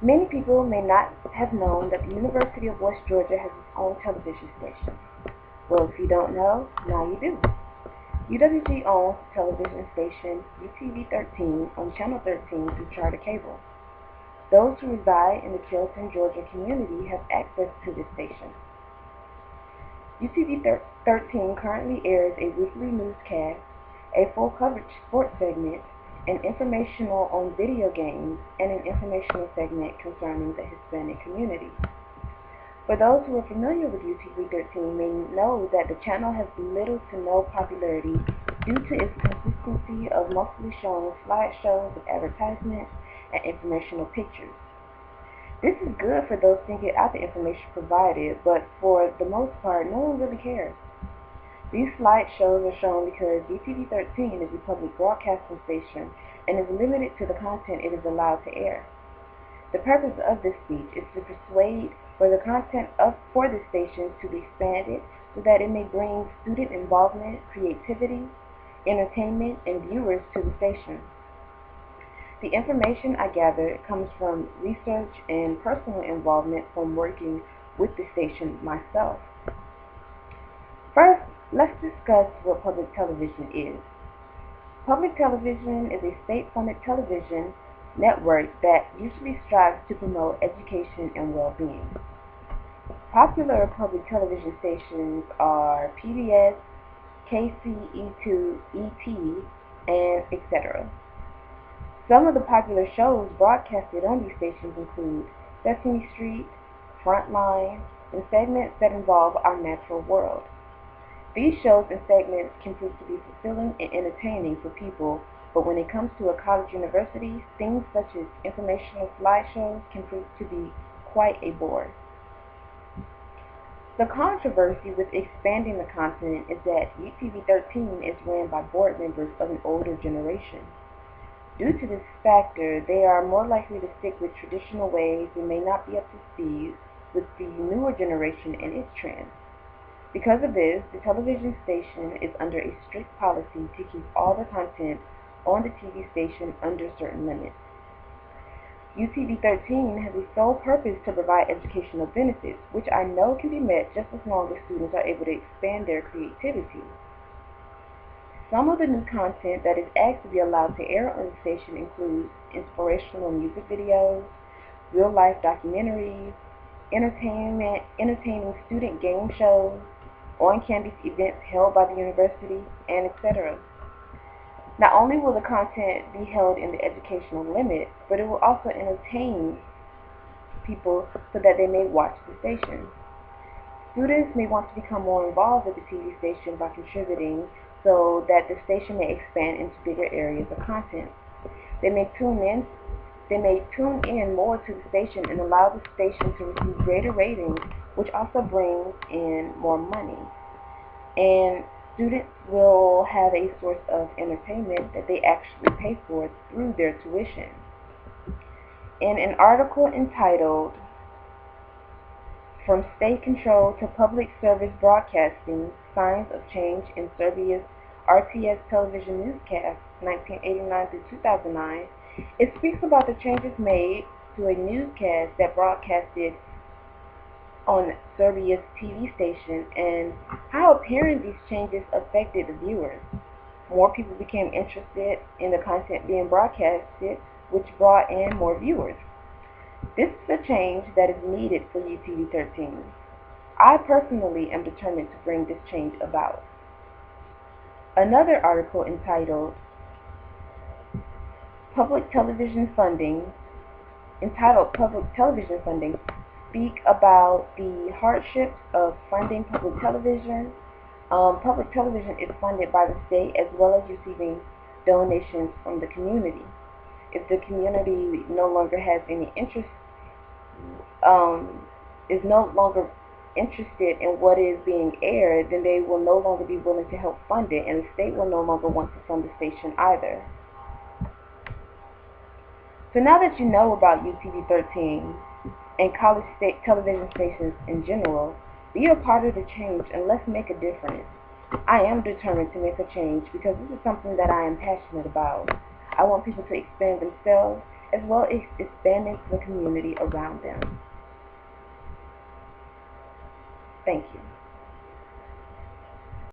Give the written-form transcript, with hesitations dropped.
Many people may not have known that the University of West Georgia has its own television station. Well, if you don't know, now you do. UWG owns the television station UTV-13 on Channel 13 through Charter Cable. Those who reside in the Carrollton, Georgia community have access to this station. UTV-13 currently airs a weekly newscast, a full coverage sports segment, an informational on video games, and an informational segment concerning the Hispanic community. For those who are familiar with UTV-13 may know that the channel has little to no popularity due to its consistency of mostly showing slideshows of advertisements and informational pictures. This is good for those who can get out the information provided, but for the most part, no one really cares. These slideshows are shown because UTV-13 is a public broadcasting station and is limited to the content it is allowed to air. The purpose of this speech is to persuade for the content for this station to be expanded so that it may bring student involvement, creativity, entertainment, and viewers to the station. The information I gathered comes from research and personal involvement from working with the station myself. First, let's discuss what public television is. Public television is a state-funded television network that usually strives to promote education and well-being. Popular public television stations are PBS, KCE2, ET, and etc. Some of the popular shows broadcasted on these stations include Sesame Street, Frontline, and segments that involve our natural world. These shows and segments can prove to be fulfilling and entertaining for people, but when it comes to a college university, things such as informational slideshows can prove to be quite a bore. The controversy with expanding the content is that UTV-13 is ran by board members of an older generation. Due to this factor, they are more likely to stick with traditional ways and may not be up to speed with the newer generation and its trends. Because of this, the television station is under a strict policy to keep all the content on the TV station under certain limits. UTV-13 has a sole purpose to provide educational benefits, which I know can be met just as long as students are able to expand their creativity. Some of the new content that is asked to be allowed to air on the station includes inspirational music videos, real-life documentaries, entertaining student game shows, on-campus events held by the university, and etc. Not only will the content be held in the educational limit, but it will also entertain people so that they may watch the station. Students may want to become more involved with the TV station by contributing so that the station may expand into bigger areas of content. They may tune in more to the station and allow the station to receive greater ratings, which also brings in more money. And students will have a source of entertainment that they actually pay for through their tuition. In an article entitled "From State Control to Public Service Broadcasting, Signs of Change in Serbia's RTS Television Newscast, 1989 through 2009, it speaks about the changes made to a newscast that broadcasted on Serbia's TV station and how apparent these changes affected the viewers. More people became interested in the content being broadcasted, which brought in more viewers. This is a change that is needed for UTV-13. I personally am determined to bring this change about. Another article entitled Public Television Funding speak about the hardships of funding public television. Public television is funded by the state as well as receiving donations from the community. If the community no longer has any interest, is no longer interested in what is being aired, then they will no longer be willing to help fund it, and the state will no longer want to fund the station either. So now that you know about UTV-13 and college state television stations in general, be a part of the change and let's make a difference. I am determined to make a change because this is something that I am passionate about. I want people to expand themselves as well as expanding the community around them. Thank you.